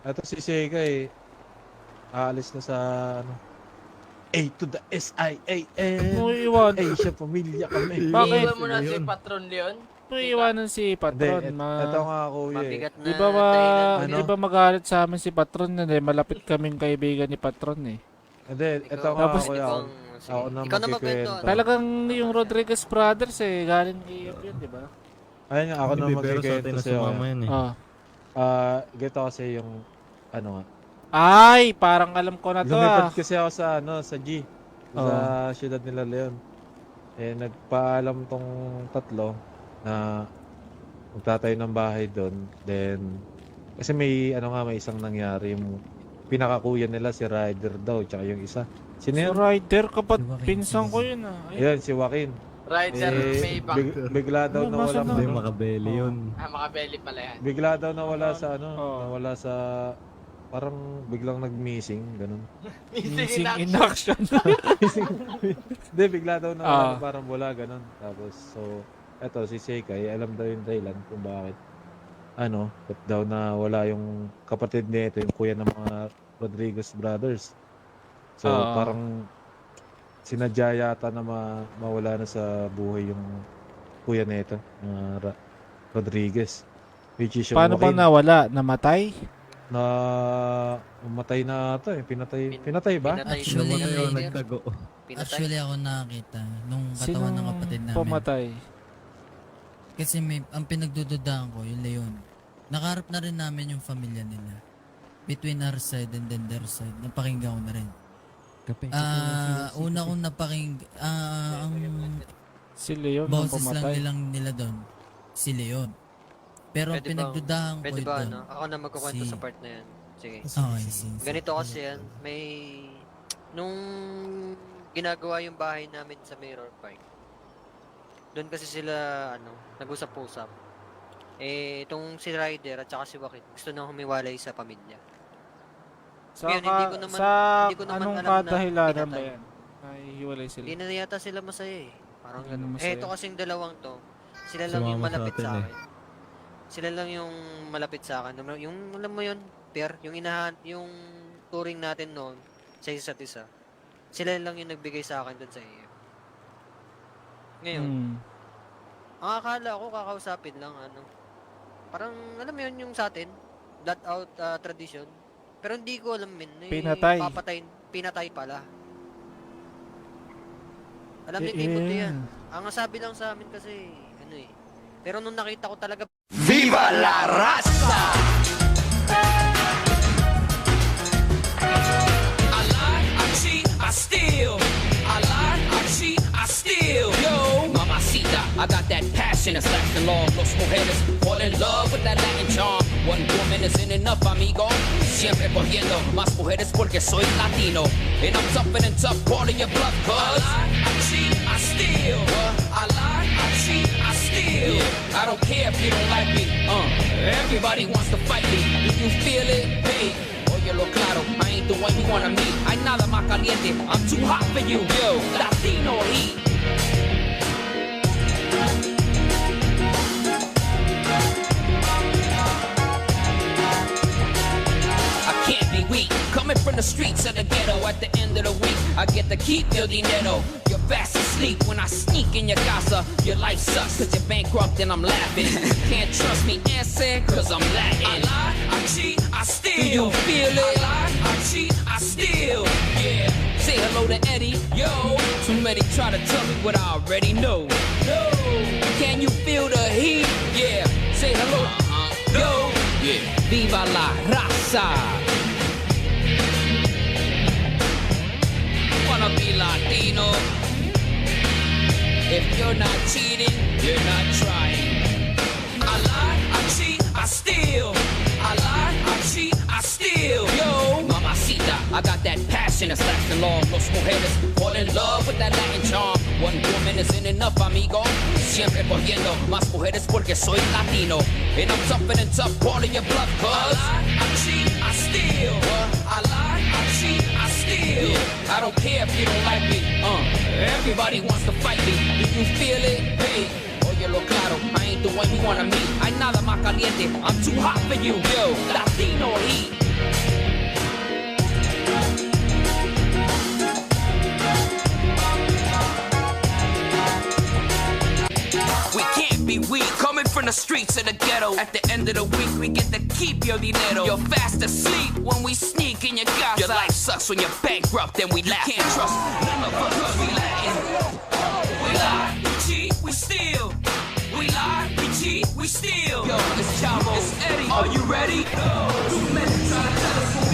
Ito si Sega eh. Aalis na sa ano. A to the S-I-A-N. Mo iwan. Ay, siya pamilya kami. Bakit? Iiwan mo na si Patron Leon? Mo iwanan si Hindi, Patron. ito nga kuya eh. Mabigat na Di ba dahilan. Ano? di ba magalit sa amin si Patron na eh? Malapit kaming kaibigan ni Patron eh. Hindi, ito nga Tapos- kuya. Ako na Ikaw na magkikwento. magkwento. Talagang yung Rodriguez Brothers eh. Galing kay yun, di ba? Ayun nga, ako na Pero sa atin magkikwento na sa'yo. sumama yan eh. Gito kasi yung ano nga. Ay, parang alam ko na to Lumipad ah. kasi ako sa ano, sa G. Sa siyudad nila Leon. Eh nagpaalam tong tatlo na magtatayo ng bahay doon. Then kasi may ano nga, may isang nangyari, yung pinakakuya nila si Ryder daw, tsaka yung isa. Sino Si yun? Ryder kapat Si Joaquin. pinsan ko yun ah. Ay, Ayun, si Joaquin. Rider may back. Bigla daw Ano, nawala. nasaan na? Hindi, ano, makabeli yun. Makabeli pala yan. bigla daw nawala sa ano, Oo. nawala sa parang biglang nag-missing, ganun. missing in action. Hindi, bigla daw nawala, Ah. parang wala, ganun. Tapos, so, eto, si Seikay, alam daw yung dahilan kung bakit. Ano, ba't daw na wala yung kapatid nito, yung kuya ng mga Rodriguez brothers. So, Ah. parang sinadya yata na mawala na sa buhay yung kuya nito, mga Rodriguez. Which is yung Paano ba Joaquin, nawala? Namatay? na umatay na ito eh. Pinatay ba? Pinatay Actually, yung Namatay o Rider. nagtago. Pinatay. Actually, ako nakakita nung Sino katawan ng kapatid namin. pumatay? Kasi ang pinagdududahan ko, yung Leon. Nakaharap na rin namin yung pamilya nila. Between our side and then their side. Napakinggan ko na rin. Una kong ang Si Leon ang boses lang pumatay. nila doon, si Leon. Pero ang Pwede ba- pinagdudahan ko Pwede ba doon. ano? Ako na magkukwento Si- sa part na yan. Sige. Okay, sige. Ganito kasi yan. May... Nung ginagawa yung bahay namin sa Mirror Park, doon kasi sila, ano, nag-usap-usap. Eh, itong si Ryder at saka si Joaquin, gusto nang humiwalay sa pamilya. Sa, Ngayon, hindi ko naman- sa hindi ko naman anong alam na kadahilanan ba pinatay. yan? Nahihiwalay sila. Hindi na yata sila masaya eh. Parang Hindi na gano'n. masaya. Eh, ito kasing dalawang to, sila lang yung Sumama sa malapit atin sa eh. akin. Sila lang yung malapit sa akin. Yung, alam mo yun, Pierre, yung touring natin noon sa isa't isa. Sila lang yung nagbigay sa akin doon sa iyo. Ngayon, Hmm. ang akala ko kakausapin lang, ano, parang, alam mo yun yung sa atin, blood out tradition. Pero hindi ko alam Pinatay. Pinatay pala. Alam ni Eh, Timothy eh. yan. Ang sabi lang sa amin kasi, ano eh. Pero nung nakita ko talaga, ¡Viva la raza! I lie, I cheat, I steal. I lie, I cheat, I steal. Yo, mamacita, I got that passion that's lasting long. Los mujeres fall in love with that Latin charm. One woman isn't enough, amigo. Siempre cogiendo más mujeres porque soy latino. And I'm tougher than tough, calling your bluff, cuz. I lie, I cheat, I steal. I lie, I cheat, I steal. Yeah, I don't care if you don't like me. Everybody wants to fight me. Do you feel it? Hey. Lo claro, I ain't the one you wanna meet. Hay nada más caliente, I'm too hot for you, yo. Latino heat. I can't be weak. Coming from the streets of the ghetto at the end of the week, I get to keep your dinero. You're fast asleep when I sneak in your casa. Your life sucks cause you're bankrupt and I'm laughing. Can't trust me, answer cause I'm Latin. I lie, I cheat, I steal. Do you feel it? I lie, I cheat, I steal. Yeah. Say hello to Eddie, yo. Too many try to tell me what I already know. No. Can you feel the heat? Yeah. Say hello, yo. Yeah. Viva la raza. Wanna be Latino? If you're not cheating, you're not trying. I lie, I cheat, I steal. I lie, I cheat, I steal. Yo, mamacita, I got that passion that's lasting long. Los mujeres fall in love with that Latin charm. One woman isn't enough, amigo. Siempre cogiendo más mujeres porque soy latino. And I'm tougher than tough, calling your bluff, cuz. I lie, I cheat, I steal. I lie, I cheat, I steal. Yeah, I don't care if you don't like me. Everybody wants to fight me. Do you feel it? Hey. Oye, lo claro, I ain't the one you wanna meet. Hay nada más caliente, I'm too hot for you, yo. Latino heat. We can't be weak, coming from the streets of the ghetto. At the end of the week, we get to keep your dinero. You're fast asleep when we sneak in your casa. Your life sucks when you're bankrupt and we laugh. Can't trust none of us 'cause we Latin. We lie, we cheat, we steal. We lie, we cheat, we steal. Yo, it's Chavo, it's Eddie. Are you ready? Too many trying to tell us